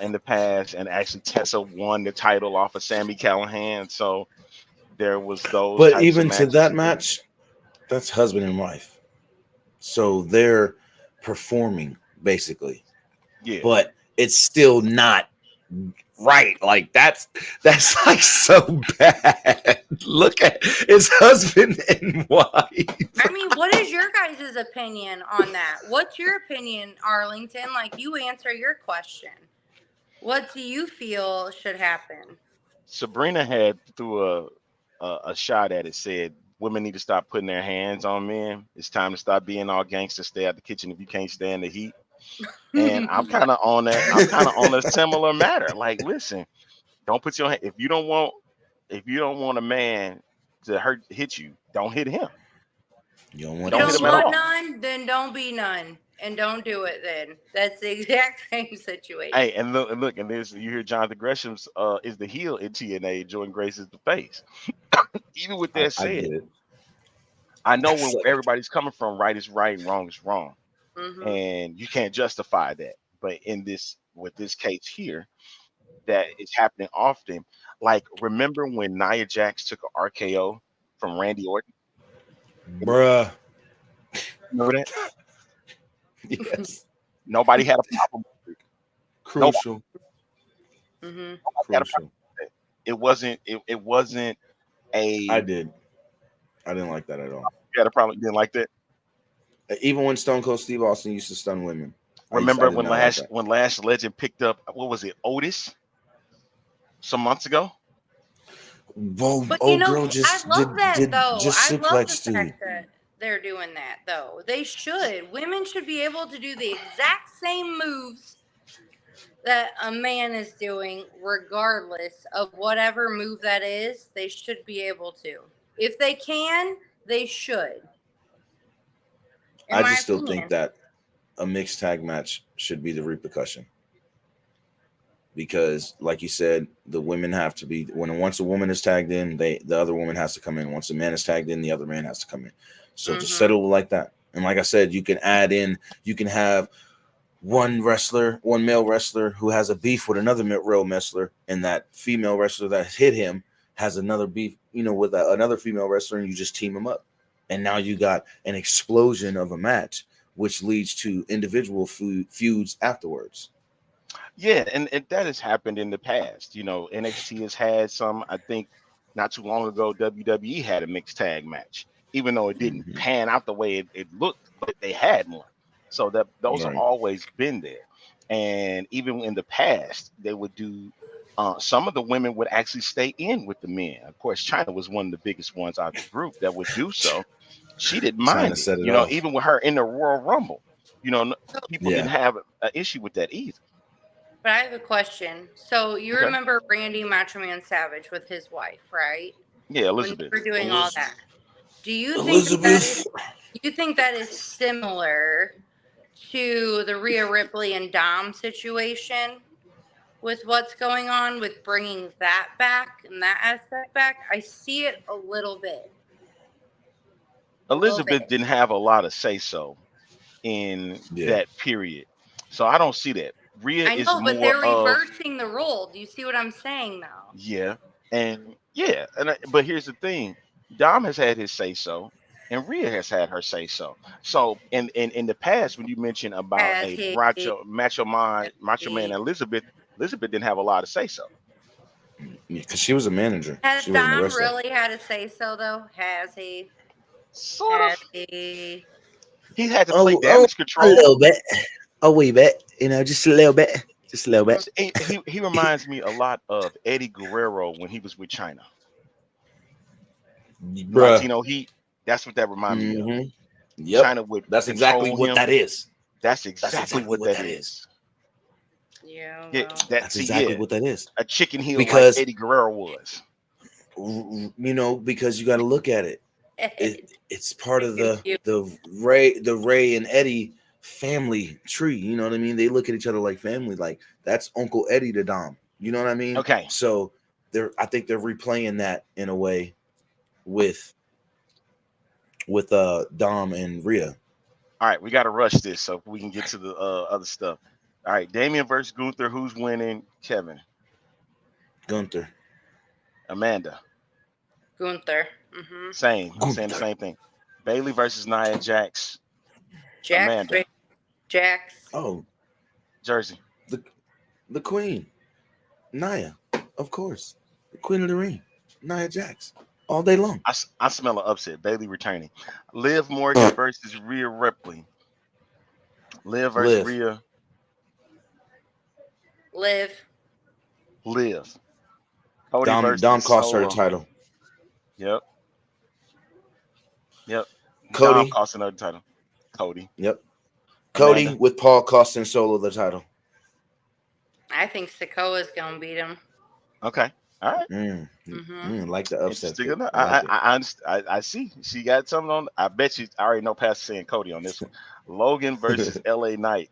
in the past, and actually Tessa won the title off of Sami Callihan. So there was those But types of even to matches. that match, that's husband and wife. So they're performing basically. Yeah. But it's still not right. Like that's like so bad. Look at it's husband and wife. I mean, what is your guys' opinion on that? What's your opinion, Arlington? Like, you answer your question. What do you feel should happen? Sabrina had threw a shot at it. Said women need to stop putting their hands on men. It's time to stop being all gangster. Stay out the kitchen if you can't stand the heat. And I'm kind of on that. I'm kind of on a similar matter. Like, listen, don't put your hand. If you don't want a man to hit you, don't hit him. You don't want You Don't hit don't him at that. want all. none, then don't be none. And don't do it then. That's the exact same situation. Hey, and look, and this you hear Jonathan Gresham's is the heel in TNA. Jordan Grace is the face. Even with that I said, get it. I know It's where like, everybody's coming from. Right is right, wrong is wrong, Mm-hmm. and you can't justify that. But with this case here, that is happening often. Like, remember when Nia Jax took an RKO from Randy Orton? bruh. Remember that? Yes. Nobody had a problem with it. Nobody Crucial. Mm-hmm. had a problem Crucial. with it. It wasn't I a did. I didn't like that at all. you had a problem. You didn't like that. Even when Stone Cold Steve Austin used to stun women, I Remember did not like that. when Lash Legend picked up, what was it, Otis, some months ago? Whoa, But old girl I just love that did though. just I love the suplex dude. fact that they're doing that though. They should. Women should be able to do the exact same moves that a man is doing, regardless of whatever move that is. They should be able to. If they can, they should. In I my just still think opinion. that a mixed tag match should be the repercussion. Because like you said, the women have to be once a woman is tagged in, the other woman has to come in. Once a man is tagged in, the other man has to come in. So just settle like that. And like I said, you can have one male wrestler who has a beef with another male wrestler, and that female wrestler that hit him has another beef, with another female wrestler, and you just team them up. And now you got an explosion of a match, which leads to individual feuds afterwards. Yeah, and that has happened in the past. NXT has had some. I think not too long ago, WWE had a mixed tag match, even though it didn't Mm-hmm. pan out the way it looked, but they had one. So that those have Right. always been there. And even in the past, they would do. Some of the women would actually stay in with the men. Of course, China was one of the biggest ones out of the group that would do so. She didn't Trying to mind it. set it off. Even with her in the Royal Rumble, people didn't Yeah. have an issue with that either. But I have a question. So you Okay. remember Randy Macho Man Savage with his wife, right? Yeah, When Elizabeth. you were doing all that. Do you Elizabeth. think that is similar to the Rhea Ripley and Dom situation with what's going on with bringing that back and that aspect back? I see it a little bit. Elizabeth didn't have a lot of say so in Yeah. that period. So I don't see that. Rhea I is know, but more they're of reversing the role. Do you see what I'm saying, though? yeah, but here's the thing. Dom has had his say so. and Rhea has had her say so. So in the past, when you mentioned about Has a he? macho man Elizabeth didn't have a lot to say so. Because she was a manager. Has She wasn't a Dom wrestler. really had a say so though? Has he? Sort Has of. he? He had to play Oh, damage a control. little bit, a wee bit. Just a little bit, just a little bit. He reminds me a lot of Eddie Guerrero when he was with China. Bruh. Latino Heat. That's what that reminded me of. Yep. China would That's exactly control what him. that is. That's exactly what that is. Yeah. Yeah, Well. That's exactly what that is. A chicken heel Because like Eddie Guerrero was. because you got to look at it. It's part of Freaking cute. the Ray and Eddie family tree. You know what I mean? They look at each other like family. Like that's Uncle Eddie to Dom. You know what I mean? Okay. So I think they're replaying that in a way with Dom and Rhea. All right, we got to rush this so we can get to the other stuff. All right, Damian versus Gunther. Who's winning? Kevin. Gunther. Amanda. Gunther. Mm-hmm. Same. I'm saying the same thing. Bailey versus Nia Jax. Amanda. Jax. Oh, Jersey. The Queen. Nia, of course. The Queen of the Ring. Nia Jax. All day long. I smell an upset. Bailey returning. Liv Morgan versus Rhea Ripley. Liv versus Rhea. Liv. Cody versus Dom cost her Solo. the title. Yep. Cody. Dom cost another title. Cody. Yep. Amanda. Cody with Paul costing Solo the title. I think Sikoa's gonna beat him. Okay. All right. Like the upset. I see. She got something on. I bet you I already know Pastor saying Cody on this one. Logan versus LA Knight.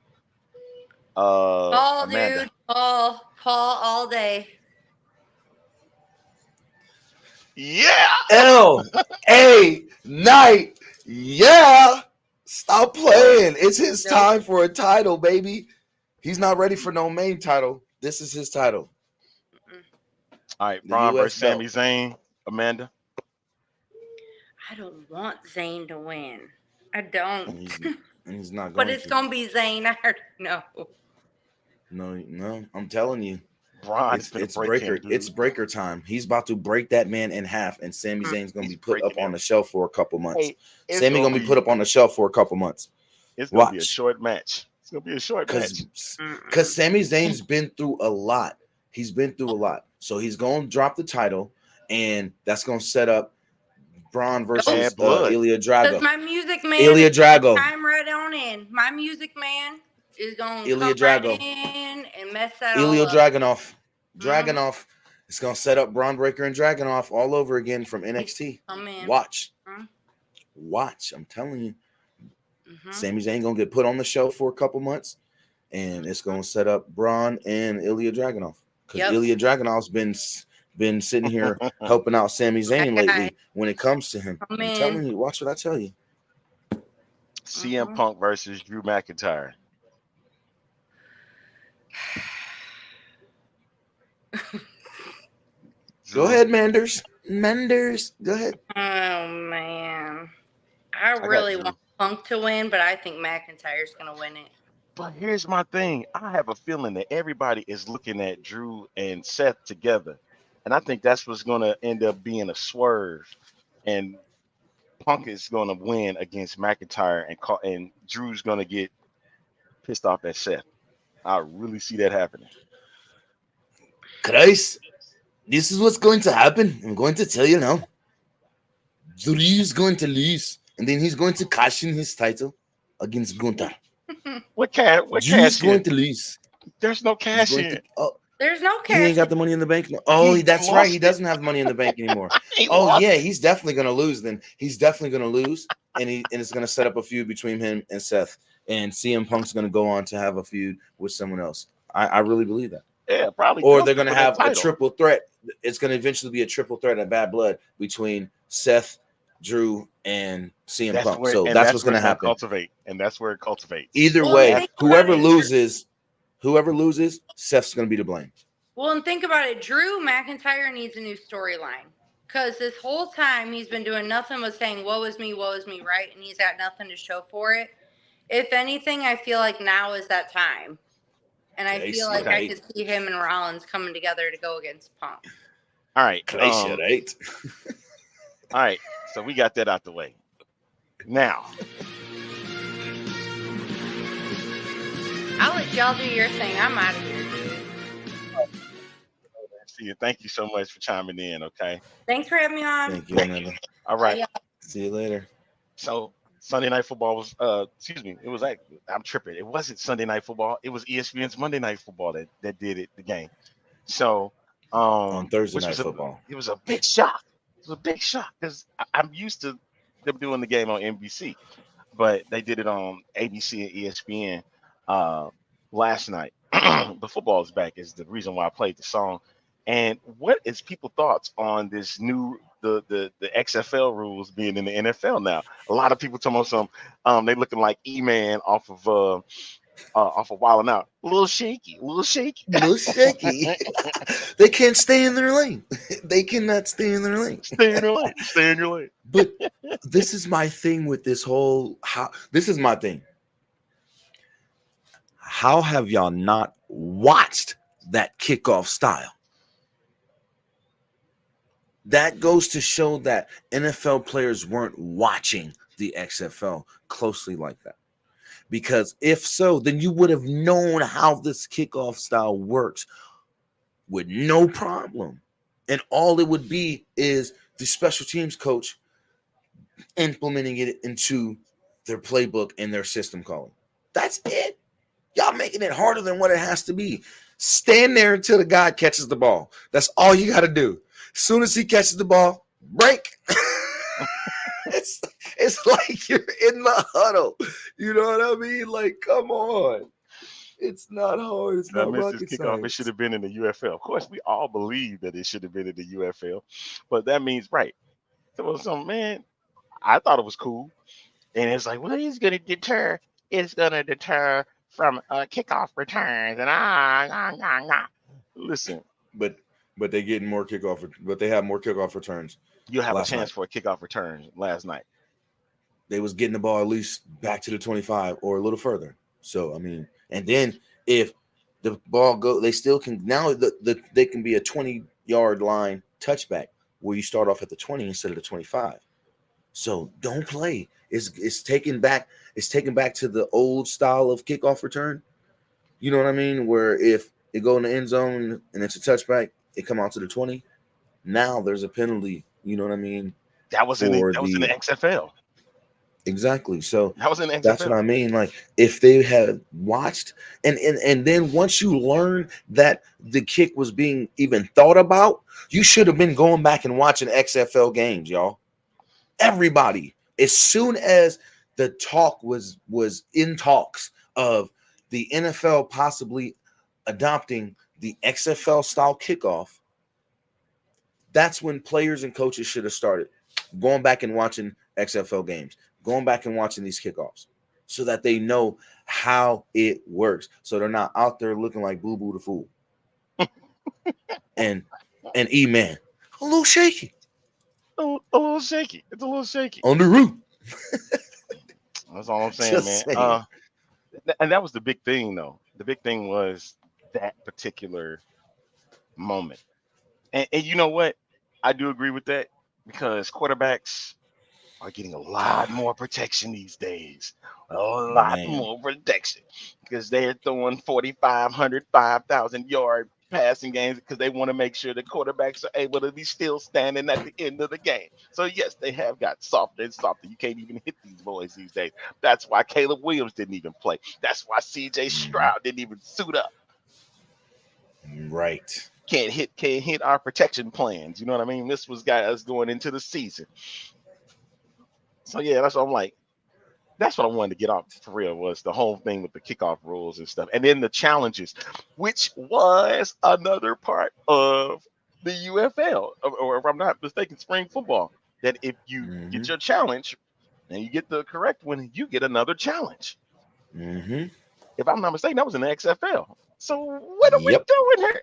Paul, Amanda. dude. Paul all day. Yeah. LA Knight. Yeah. Stop playing. It's his time for a title, baby. He's not ready for no main title. This is his title. All right, Braun versus Sami Zayn. Amanda. I don't want Zayn to win. I don't. And he's not going but it's gonna be Zayn. I already know. No, I'm telling you. Braun, it's breaker time. He's about to break that man in half, and Sami Zayn's gonna be put up on the shelf for a couple months. Sami gonna be put up on the shelf for a couple months. It's gonna be a short match. It's gonna be a short match. Because Sami Zayn's been through a lot. He's been through a lot. So he's going to drop the title, and that's going to set up Braun versus Ilya Drago. Because my music man Ilya Drago. Time right on in. My music man is going to Ilya come Drago. right in and mess that Ilya all up. Dragunov. Dragunov. It's going to set up Braun Breaker and Dragunov all over again from NXT. Watch. Watch. I'm telling you. Sami Zayn going to get put on the show for a couple months, and it's going to set up Braun and Ilya Dragunov. Because Ilya Dragunov's been sitting here helping out Sami Zayn lately when it comes to him. I'm telling you, watch what I tell you. CM Punk versus Drew McIntyre. Go ahead, Manders. Go ahead. Oh, man. I really want Punk to win, but I think McIntyre's going to win it. But here's my thing. I have a feeling that everybody is looking at Drew and Seth together. And I think that's what's going to end up being a swerve. And Punk is going to win against McIntyre, and Drew's going to get pissed off at Seth. I really see that happening. Christ, this is what's going to happen. I'm going to tell you now. Drew's going to lose. And then he's going to cash in his title against Gunther. What cash? Drew's going to lose. There's no cash in. There's no cash. He ain't got the money in the bank. Oh, that's right. He doesn't have money in the bank anymore. He's definitely going to lose. Then he's definitely going to lose, and it's going to set up a feud between him and Seth. And CM Punk's going to go on to have a feud with someone else. I really believe that. Yeah, probably. Or they're going to have a triple threat. It's going to eventually be a triple threat at Bad Blood between Seth, Drew, and CM Punk. So that's what's going to happen. And that's where it cultivates. Either way, whoever loses, Seth's going to be to blame. Well, and think about it. Drew McIntyre needs a new storyline. Because this whole time he's been doing nothing but saying, woe is me, right? And he's got nothing to show for it. If anything, I feel like now is that time. And I feel like I could see him and Rollins coming together to go against Punk. All right. Glacier 8. All right. So we got that out the way. Now. I'll let y'all do your thing. I'm out of here. See you. Thank you so much for chiming in, okay? Thanks for having me on. Thank you, Amanda. All right. See you later. So Sunday Night Football was it was like, I'm tripping. It wasn't Sunday Night Football. It was ESPN's Monday Night Football that did it, the game. So on Thursday Night Football. It was a big shock. It was a big shock because I'm used to them doing the game on NBC, but they did it on ABC and ESPN last night. The football is back is the reason why I played the song. And what is people's thoughts on this new the XFL rules being in the NFL now? A lot of people talking about some they looking like E-Man off of Wild 'N Out. A little shaky. They can't stay in their lane. They cannot stay in their lane. Stay in your lane. But this is my thing with this whole this is my thing. How have y'all not watched that kickoff style? That goes to show that NFL players weren't watching the XFL closely like that. Because if so, then you would have known how this kickoff style works with no problem. And all it would be is the special teams coach implementing it into their playbook and their system calling. That's it. Y'all making it harder than what it has to be. Stand there until the guy catches the ball. That's all you got to do. As soon as he catches the ball, break. It's like you're in the huddle. You know what I mean? Like, come on. It's not hard. It's not rocket science. It should have been in the UFL. Of course, we all believe that it should have been in the UFL. But that means, right. So, man, I thought it was cool. And it's like, well, it's going to deter. It's going to deter from kickoff returns. And Listen. But they getting more kickoff, but they have more kickoff returns. You have a chance for a kickoff return last night. They was getting the ball at least back to the 25 or a little further. So I mean, and then if the ball go, they still can now. They can be a 20-yard line touchback where you start off at the 20 instead of the 25. So don't play. It's taken back. It's taken back to the old style of kickoff return. You know what I mean? Where if it go in the end zone and it's a touchback, it come out to the 20. Now there's a penalty. You know what I mean? That was in the XFL. Exactly. So that was in the XFL. That's what I mean. Like if they had watched and then once you learn that the kick was being even thought about, you should have been going back and watching XFL games, y'all. Everybody. As soon as the talk was in talks of the NFL possibly adopting the XFL style kickoff, that's when players and coaches should have started going back and watching XFL games, going back and watching these kickoffs so that they know how it works. So they're not out there looking like Boo Boo the Fool. and E-Man, a little shaky. A little shaky. It's a little shaky. On the root. That's all I'm saying, man. And that was the big thing, though. The big thing was that particular moment. And you know what? I do agree with that because quarterbacks are getting a lot more protection these days. A lot more protection because they're throwing 4,500, 5,000-yard passing games because they want to make sure the quarterbacks are able to be still standing at the end of the game. So, yes, they have got softer and softer. You can't even hit these boys these days. That's why Caleb Williams didn't even play. That's why C.J. Stroud didn't even suit up. Right. Can't hit our protection plans. You know what I mean? This was guys going into the season. So yeah, that's what I'm like. That's what I wanted to get off for real was the whole thing with the kickoff rules and stuff. And then the challenges, which was another part of the UFL, or if I'm not mistaken, spring football. That if you get your challenge and you get the correct one, you get another challenge. If I'm not mistaken, that was in the XFL. So what are we doing here?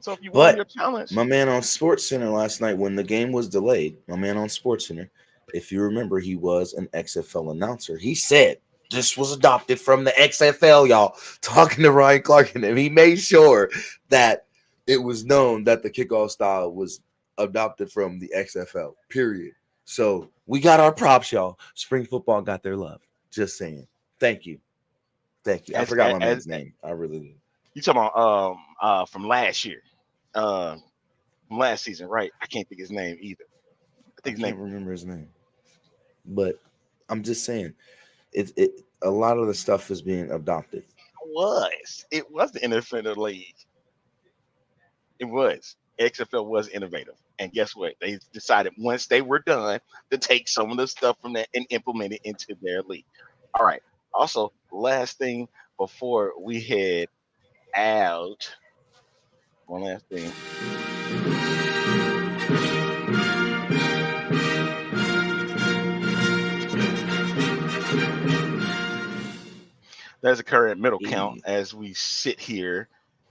So if you won But your challenge, my man on Sports Center last night, when the game was delayed, my man on Sports Center, if you remember, he was an XFL announcer. He said this was adopted from the XFL, y'all. Talking to Ryan Clark and him, he made sure that it was known that the kickoff style was adopted from the XFL. Period. So we got our props, y'all. Spring football got their love. Just saying. Thank you. Thank you. I forgot my man's name. I really did. You talking about from last year, from last season, right? I can't think his name either. I can't remember his name, but I'm just saying, it a lot of the stuff is being adopted. It was the independent league. It was XFL was innovative, and guess what? They decided once they were done to take some of the stuff from that and implement it into their league. All right. Also, last thing before we head out, one last thing. There's a current medal count as we sit here.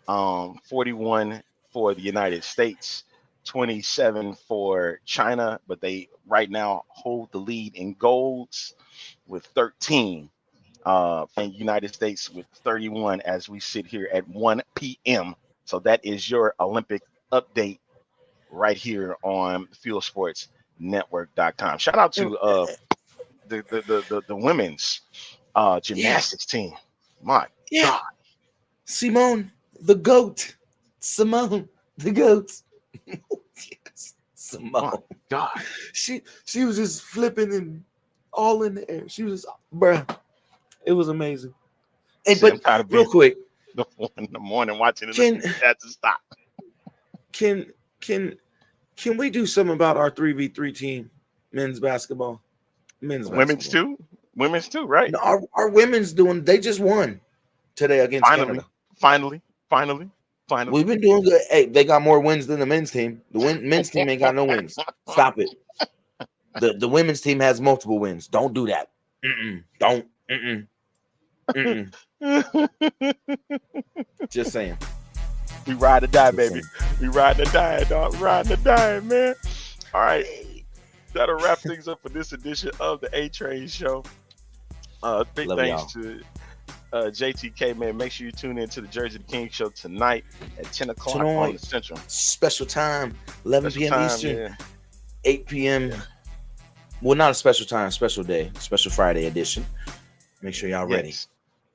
41 for the United States, 27 for China, but they right now hold the lead in golds with 13. And United States with 31 as we sit here at 1 p.m. So that is your Olympic update right here on FuelSportsNetwork.com. Shout out to the women's gymnastics team. My God. Simone, the GOAT. Simone, the GOAT. Yes. Simone. My God. She was just flipping and all in the air. She was, bruh. It was amazing. Hey, but real quick, in the morning watching it, had to stop. Can we do something about our 3v3 team, men's basketball, women's too, right? No, our women's doing. They just won today against Canada. Finally. We've been doing good. Hey, they got more wins than the men's team. The men's team ain't got no wins. Stop it. The women's team has multiple wins. Don't do that. Don't. Just saying. We ride or die, baby. We ride or die, dog. Ride or die, man. All right. That'll wrap things up for this edition of the A Train Show. Big Love thanks y'all. to JTK, man. Make sure you tune in to the Jersey the King show tonight at 10 o'clock on the Central. Special time, 11 p.m. Eastern, yeah. 8 p.m. Well, not a special time, special day, special Friday edition. Make sure y'all ready.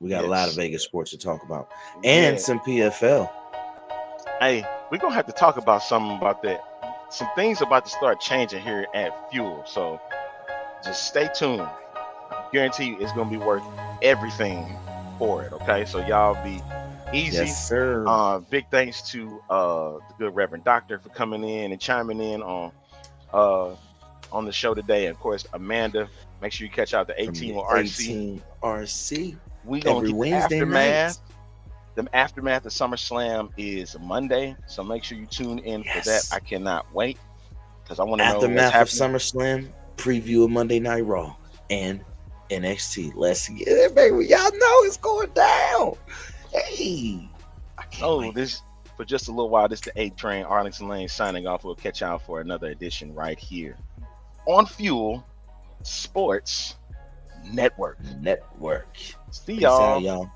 We got a lot of Vegas sports to talk about. And some PFL. Hey, we're going to have to talk about something about that. Some things about to start changing here at Fuel. So just stay tuned. Guarantee you it's going to be worth everything for it. Okay. So y'all be easy. Yes, sir. Big thanks to the good Reverend Doctor for coming in and chiming in on the show today. And of course, Amanda, make sure you catch out the 18 with RC. RC. We going to get the Wednesday aftermath. night. The aftermath of SummerSlam is Monday, so make sure you tune in for that. I cannot wait because I want to know aftermath of SummerSlam, preview of Monday Night Raw and NXT. Let's get it, baby. Y'all know it's going down. Hey, I can't wait. This for just a little while. This is the A Train, Arlington Lane signing off. We'll catch out for another edition right here on Fuel Sports Network. See y'all. y'all.